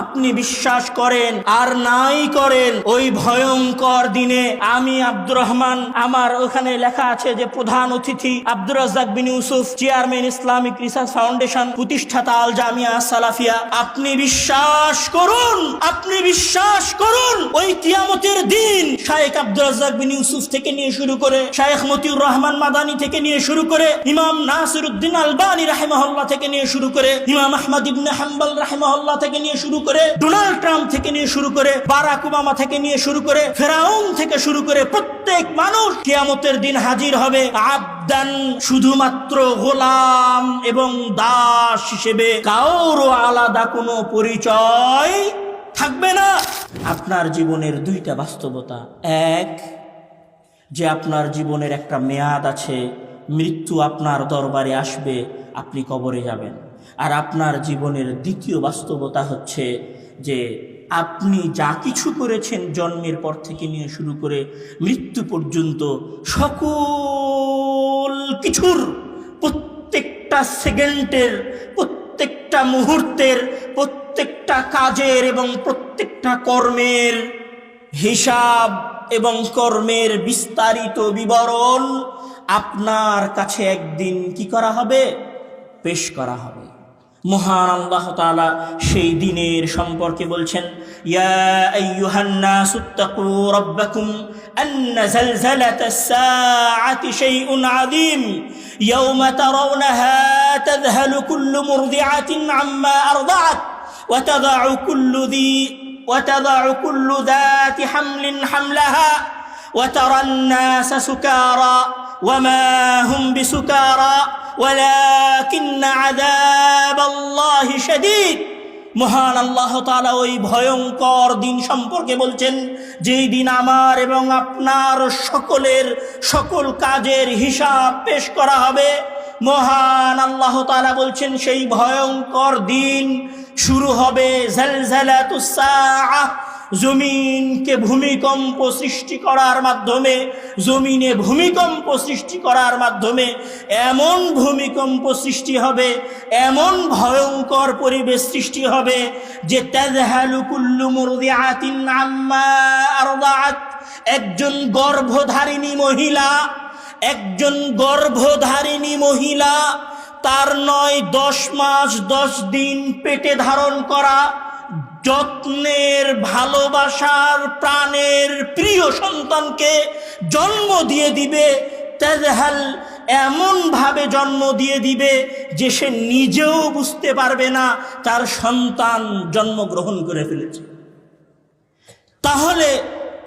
আপনি বিশ্বাস করেন আর নাই করেন, ওই ভয়ঙ্কর দিনে আমি আব্দুর রহমান, আমার ওখানে লেখা আছে যে প্রধান অতিথি Abdur Razzaq bin Yusuf, chairman Islamic research foundation, প্রতিষ্ঠাতা আল জামিয়া সালাফিয়া। আপনি বিশ্বাস করুন, আপনি বিশ্বাস করুন, ওই কিয়ামতের দিন শায়েখ আব্দুর রাজ্জাক বিন ইউসুফ থেকে নিয়ে শুরু করে, শায়েখ মতিউর রহমান মাদানী থেকে নিয়ে শুরু করে, ইমাম নাসিরউদ্দিন আলবানী রাহিমাহুল্লাহ থেকে নিয়ে শুরু করে, ইমাম আহমদ ইবনে হাম্বল রাহিমাহুল্লাহ থেকে নিয়ে শুরু করে, ডোনাল্ড ট্রাম্প থেকে নিয়ে শুরু করে, বারাক ওবামা থেকে নিয়ে শুরু করে, ফেরাউন থেকে শুরু করে প্রত্যেক মানুষ কিয়ামতের দিন হাজির হবে আবদান, শুধুমাত্র গোলাম এবং দাস হিসেবে, কারো আলাদা কোনো পরিচয় থাকবে না। আপনার জীবনের দুইটা বাস্তবতা, এক যে আপনার জীবনের একটা মেয়াদ আছে, মৃত্যু আপনার দরবারে আসবে, আপনি কবরে যাবেন। আর আপনার জীবনের দ্বিতীয় বাস্তবতা হচ্ছে যে আপনি যা কিছু করেছেন জন্মের পর থেকে নিয়ে শুরু করে মৃত্যু পর্যন্ত, সকল কিছুর, প্রত্যেকটা সেকেন্ডের, প্রত্যেকটা মুহূর্তের, প্রত্যেকটা কাজের এবং প্রত্যেকটা কর্মের হিসাব এবং কর্মের বিস্তারিত বিবরণ আপনার কাছে একদিন কি করা হবে? পেশ করা হবে। মহান আল্লাহ তাআলা সেই দিনের সম্পর্কে বলছেন, ইয়া আইয়ুহান নাসুত্তাকু রাব্বাকুম আন্না যালযালাতাস সাআতি শাইউন আযীম ইয়াওমা তারাউনাহা তাযহালু কুল্লু মুরদিআতিন আম্মা আরদাআত ওয়া তাদাউ কুল্লু যাতি হামলিন হামলাহা ওয়া তারান নাসা সুকারা ওয়া মা হুম বিসুকারা ওয়ালাকিন্না আযাবাল্লাহি শাদীদ। মহান আল্লাহ তাআলা ওই ভয়ঙ্কর দিন সম্পর্কে বলছেন, যেই দিন আমার এবং আপনার সকলের সকল কাজের হিসাব পেশ করা হবে। মহান আল্লাহ তাআলা বলছেন, সেই ভয়ঙ্কর দিন শুরু হবে জালজালাতুস সাআহ, জমিনকে ভূমিকম্প সৃষ্টি করার মাধ্যমে, জমিনে ভূমিকম্প সৃষ্টি করার মাধ্যমে এমন ভূমিকম্প সৃষ্টি হবে, এমন ভয়ঙ্কর পরিবেশ সৃষ্টি হবে যে তাযহালু কুল্লু মুরদিআতিন আম্মা আরদাআত, একজন গর্ভধারিণী মহিলা, একজন গর্ভধারিণী মহিলা, তার 9-10 মাস 10 দিন পেটে ধারণ করা যত্নের, ভালোবাসার, প্রাণের প্রিয় সন্তানকে জন্ম দিয়ে দিবে। তাজহাল, এমন ভাবে জন্ম দিয়ে দিবে যে সে নিজেও বুঝতে পারবে না তার সন্তান জন্মগ্রহণ করে ফেলেছে। তাহলে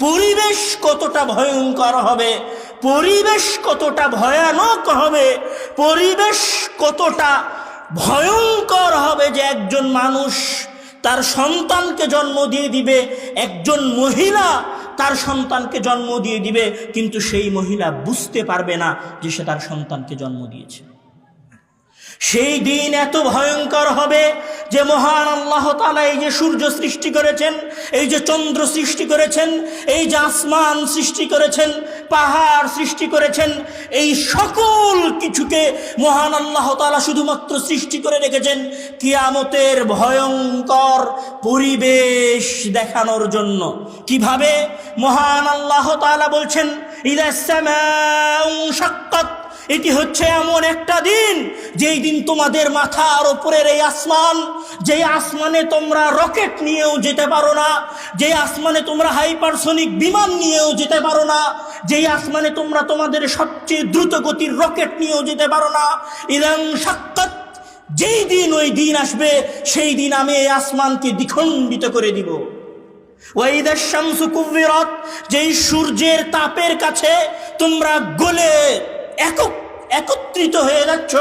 পরিবেশ কতটা ভয়ঙ্কর হবে, পরিবেশ কতটা ভয়ানক হবে, পরিবেশ কতটা ভয়ঙ্কর হবে যে একজন মানুষ তার সন্তানকে জন্ম দিয়ে দিবে, একজন মহিলা তার সন্তানকে জন্ম দিয়ে দিবে, কিন্তু সেই মহিলা বুঝতে পারবে না যে সে তার সন্তানকে জন্ম দিয়েছে। সেই দিন এত ভয়ঙ্কর হবে যে মহান আল্লাহ তাআলা এই যে সূর্য সৃষ্টি করেছেন, এই যে চন্দ্র সৃষ্টি করেছেন, এই যে আসমান সৃষ্টি করেছেন, পাহাড় সৃষ্টি করেছেন, এই সকল কিছুকে মহান আল্লাহ তাআলা শুধুমাত্র সৃষ্টি করে রেখেছেন কিয়ামতের ভয়ঙ্কর পরিবেশ দেখানোর জন্য। কিভাবে? মহান আল্লাহ তাআলা বলছেন, ইদাস সামাউ শাক্কাত, এটি হচ্ছে এমন একটা দিন যেই দিন তোমাদের মাথার উপরের এই আসমান, যেই আসমানে তোমরা রকেট নিয়েও যেতে পারো না, যেই আসমানে তোমরা হাইপারসনিক বিমান নিয়েও যেতে পারো না, যেই আসমানে তোমরা তোমাদের সবচেয়ে দ্রুত গতির রকেট নিয়েও যেতে পারো না, ইদান শাক্কাত, যেই দিন ওই দিন আসবে সেই দিন আমি এই আসমানকে দ্বিখণ্ডিত করে দিব। ওয়াইদাশ শামসু কুবিরাত, যেই সূর্যের তাপের কাছে তোমরা গলে একত্রিত হয়ে যাচ্ছ,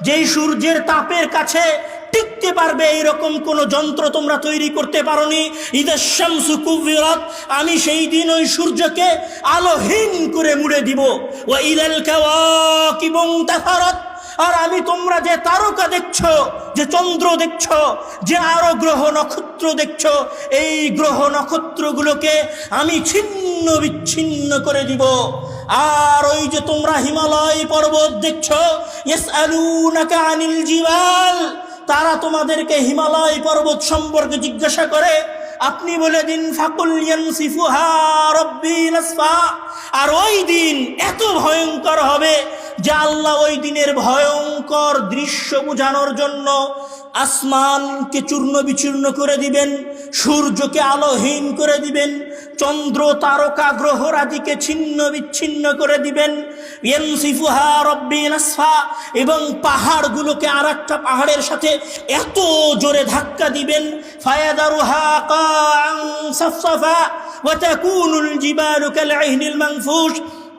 যেই সূর্যের তাপের কাছে টিকতে পারবে এইরকম কোন যন্ত্র তোমরা তৈরি করতে পারোনি। ইদাশ শামসু কুবিরাত, আমি সেই দিন ওই সূর্যকে আলোহীন করে মুড়ে দিব। ওয়া ইদাল কাওয়াকিবু ইনতাসারাত, আর আমি তোমরা যে তারকা দেখছো, যে চন্দ্র দেখছো, যে আরো গ্রহ নক্ষত্র দেখছো, এই গ্রহ নক্ষত্রগুলোকে আমি ছিন্ন বিচ্ছিন্ন করে দিব। আর ওই যে তোমরা হিমালয় পর্বত দেখছো, ইয়াসআলুনাকা আনিল জিবাল, তারা তোমাদেরকে হিমালয় পর্বত সম্পর্কে জিজ্ঞাসা করে, আপনি বলে দিন ফাকুল ইয়ানসিফুহা রাব্বি নাসফা। আর ওই দিন এত ভয়ঙ্কর হবে যে আল্লাহ ওই দিনের ভয়ঙ্কর দৃশ্য বোঝানোর জন্য আসমানকে চূর্ণ বিচূর্ণ করে দিবেন, সূর্যকে আলোহীন করে দিবেন, চন্দ্র তারকা গ্রহরাজিকে ছিন্ন বিচ্ছিন্ন করে দিবেন। ইয়ানসিফুহা রাব্বি নাসফা, এবং পাহাড়গুলোকে আর একটা পাহাড়ের সাথে এত জোরে ধাক্কা দিবেন, ফায়াদারুহা কাআন সাফসাফা ওয়া তাকুনুল জিবালু কালঈহনিল মানফুশ,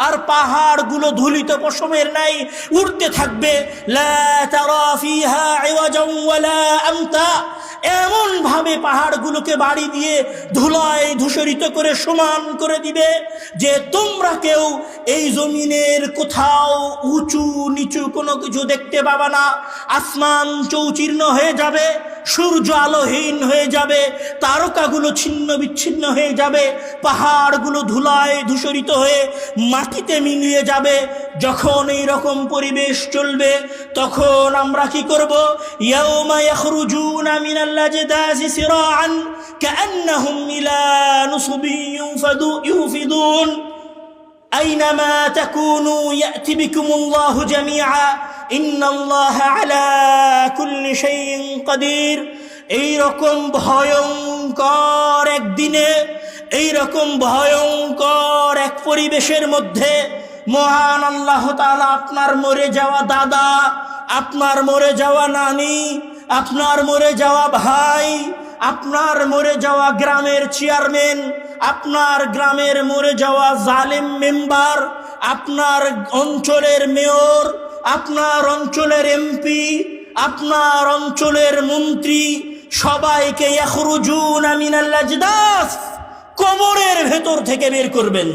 আর পাহাড়গুলো ধুলিত পশমের নাই উড়তে থাকবে। লা তারা ফিহা ইওয়াজান ওয়ালা আমতা, এমন ভাবে পাহাড়গুলোকে বাড়ি দিয়ে ধুলায় ধূসরিত করে সমান করে দিবে যে তোমরা কেউ এই জমিনের কোথাও উঁচু নিচু কোনো কিছু দেখতে পাবে না। আসমান চৌচির্ণ হয়ে যাবে, সূর্য আলোহীন হয়ে যাবে, তারকাগুলো ছিন্ন বিচ্ছিন্ন হয়ে যাবে, পাহাড়গুলো ধুলায় ধূসরিত হয়ে মাটিতে মিলিয়ে যাবে। যখন এই রকম পরিবেশ চলবে তখন আমরা কি করব? ইয়াউমা ইয়াখরুজুনা মিনাল আজদাসি সিরাআন কাআন্নাহুম ইলা নুসবিন ইউফিদুন আইনামা তাকুনু ইয়াতি বিকুমুল্লাহু জামিআ ইন্নাল্লাহা আলা কুল্লি শাইইন কাদির। এই রকম ভয়ঙ্কর একদিনে, এই রকম ভয়ঙ্কর এক পরিবেশের মধ্যে মহান আল্লাহ তাআলা আপনার মরে যাওয়া দাদা, আপনার মরে যাওয়া নানি, আপনার মরে যাওয়া ভাই, আপনার মরে যাওয়া গ্রামের চেয়ারম্যান, আপনার গ্রামের মরে যাওয়া জালেম মেম্বার, আপনার অঞ্চলের মেয়র, আপনার অঞ্চলের এমপি, আপনার অঞ্চলের মন্ত্রী, সবাইকে ইয়াখরুজুনা মিনাল আজদাস, কবরের ভেতর থেকে বের করবেন।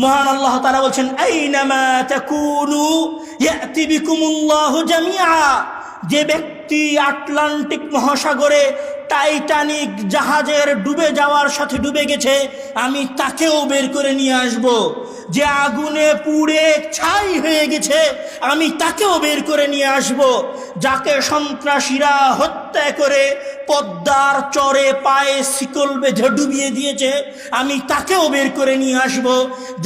মহান আল্লাহ তাআলা বলছেন আইনামা তাকুনু ইয়াতি বিকুমুল্লাহু জামিআ। যে ব্যক্তি আটলান্টিক মহাসাগরে টাইটানিক জাহাজের ডুবে যাওয়ার সাথে ডুবে গেছে, আমি তাকেও বের করে নিয়ে আসব। যে আগুনে পুড়ে ছাই হয়ে গেছে, আমি তাকেও বের করে নিয়ে আসব। যাকে সন্ত্রাসীরা হত্যা করে পদ্মার চরে পায়ে শিকল বেঁধে ডুবিয়ে দিয়েছে, আমি তাকেও বের করে নিয়ে আসব।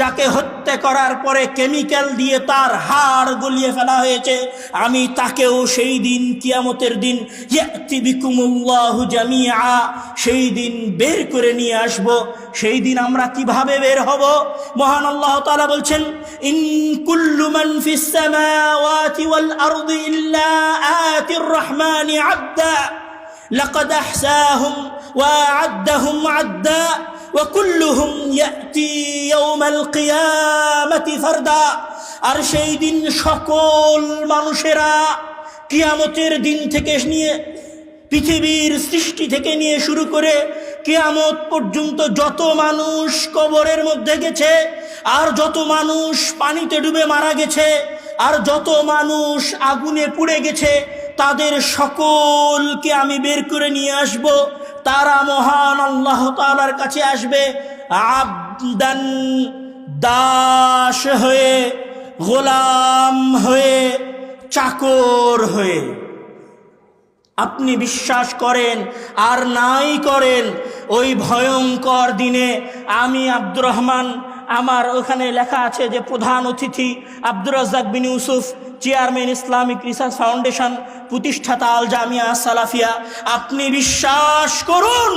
যাকে হত্যা করার পরে কেমিক্যাল দিয়ে তার হাড় গলিয়ে ফেলা হয়েছে, আমি তাকেও সেই দিন কিয়ামতের দিন ইয়াতি বিকুমুল্লাহু জামিআ, সেই দিন বের করে নিয়ে আসব। সেই দিন আমরা কিভাবে বের হব? মহান আল্লাহ তাআলা বলছেন ইন কুল্লু মান ফিস সামাওয়াতি ওয়াল আরদি ইল্লা আতির রহমানি আবদা লাকাদ আহসাহুম ওয়া আ'আদ্দাহুম আ'দ্দা ওয়া কুল্লুহুম ইয়াতি ইয়াওমাল কিয়ামাতি ফারদা। আর সেই দিন সকল মানুষেরা কিয়ামতের দিন থেকে নিয়ে পৃথিবীর সৃষ্টি থেকে নিয়ে শুরু করে কিয়ামত পর্যন্ত যত মানুষ কবরের মধ্যে গেছে, আর যত মানুষ পানিতে ডুবে মারা গেছে, আর যত মানুষ আগুনে পুড়ে গেছে, তাদের সকলকে আমি বের করে নিয়ে আসব। তারা মহান আল্লাহ তাআলার কাছে আসবে আবদান, দাস হয়ে, গোলাম হয়ে, চাকর হয়ে। আপনি বিশ্বাস করেন আর নাই করেন, ওই ভয়ঙ্কর দিনে আমি আব্দুর রহমান, আমার ওখানে লেখা আছে যে প্রধান অতিথি Abdur Razzaq bin Yusuf, chairman Islamic research foundation, প্রতিষ্ঠাতা আল জামিয়া সালাফিয়া। আপনি বিশ্বাস করুন,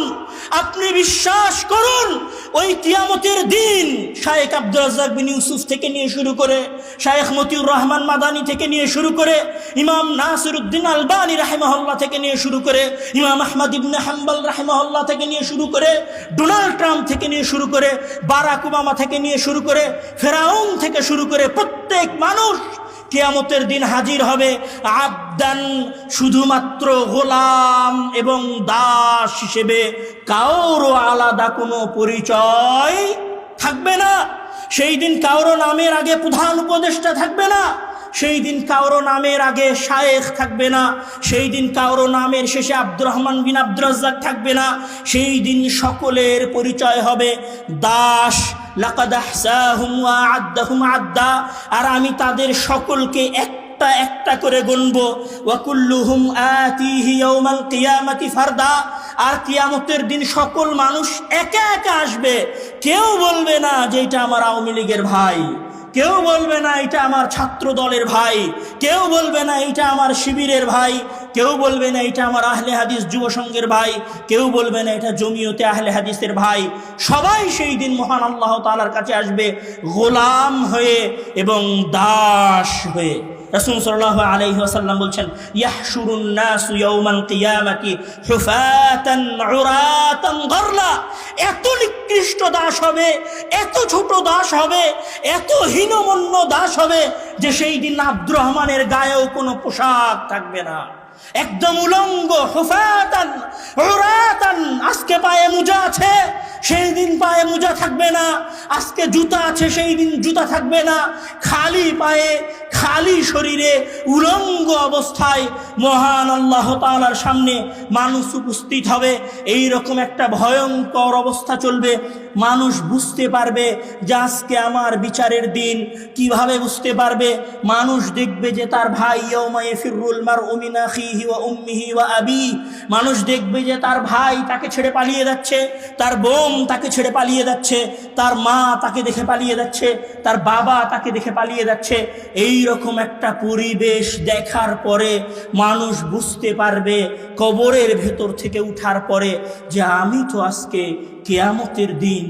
আপনি বিশ্বাস করুন, ওই কিয়ামতের দিন শায়েখ আব্দুর রাজ্জাক বিন ইউসুফ থেকে নিয়ে শুরু করে, শায়েখ মতিউর রহমান মাদানী থেকে নিয়ে শুরু করে, ইমাম নাসিরউদ্দিন আলবানী রাহিমাহুল্লাহ থেকে নিয়ে শুরু করে, ইমাম আহমদ ইবনে হাম্বল রাহিমাহুল্লাহ থেকে নিয়ে শুরু করে, ডোনাল্ড ট্রাম্প থেকে নিয়ে শুরু করে, বারাক ওবামা থেকে নিয়ে শুরু করে, ফেরাউন থেকে শুরু করে প্রত্যেক মানুষ কিয়ামতের দিন হাজির হবে আবদান, শুধুমাত্র গোলাম এবং দাস হিসেবে। কারো আলাদা কোনো পরিচয় থাকবে না। সেই দিন কারো নামের আগে প্রধান উপদেষ্টা থাকবে না, সেই দিন কারো নামের আগে শায়েখ থাকবে না, সেই দিন কারো নামের শেষে আব্দুর রহমান বিন আব্দুর রাজ্জাক থাকবে না। সেই দিন সকলের পরিচয় হবে দাস। লাকাদ আহসাহুম ওয়া আ'আদ্দাহুম আ'দ্দা। আর আমি তাদের সকলকে একটা একটা একটা করে গুনবো। ওয়া কুল্লুহুম আতিহি ইয়াউমাল কিয়ামাতি ফারদা, আর কিয়ামতের দিন সকল মানুষ একা একা আসবে। কেউ বলবে না যে এটা আমার আওয়ামী লীগের ভাই, কেউ বলবে না এটা আমার ছাত্র দলের ভাই, কেউ বলবে না এটা আমার শিবিরের ভাই, কেউ বলবে না এটা আমার আহলে হাদিস যুব সংঘের ভাই, কেউ বলবে না এটা জমিয়তে আহলে হাদিসের ভাই। সবাই সেই দিন মহান আল্লাহ তাআলার কাছে আসবে গোলাম হয়ে এবং দাস হয়ে। রাসূল সাল্লাল্লাহু আলাইহি ওয়াসাল্লাম বলছেন, ইয়াহশুরুন নাসু ইয়াউমাল কিয়ামাতি হুফাতান উরাতান গরলা। এত নিকৃষ্ট দাস হবে, এত ছোট দাস হবে, এত হীনমন্য দাস হবে যে সেই দিন আব্দুর রহমানের গায়েও কোনো পোশাক থাকবে না, একদম উলঙ্গ। হুফাতান উরাতান, আজকে পায়ে মোজা আছে, সেই দিন পায়ে মোজা থাকবে না। আজকে জুতা আছে, সেই দিন জুতা থাকবে না। খালি পায়ে, খালি শরীরে, উলঙ্গ অবস্থায় মহান আল্লাহ তাআলার সামনে মানুষ উপস্থিত হবে। এই রকম একটা ভয়ঙ্কর অবস্থা চলবে। মানুষ বুঝতে পারবে যে আজকে আমার বিচারের দিন। কিভাবে বুঝতে পারবে? মানুষ দেখবে যে তার ভাই, ইয়াউমা ইয়াফিরুল মারউ মিন আখিহি ওয়া উম্মিহি ওয়া আবি, মানুষ দেখবে যে তার ভাই তাকে ছেড়ে পালিয়ে যাচ্ছে, তার বোন তাকে ছেড়ে পালিয়ে যাচ্ছে, তার মা তাকে দেখে পালিয়ে যাচ্ছে, তার বাবা তাকে দেখে পালিয়ে যাচ্ছে। এই রকম একটা পরিবেশ দেখার পরে মানুষ বুঝতে পারবে কবরের ভেতর থেকে উঠার পরে যে আমি তো আজকে কিয়ামতের দিন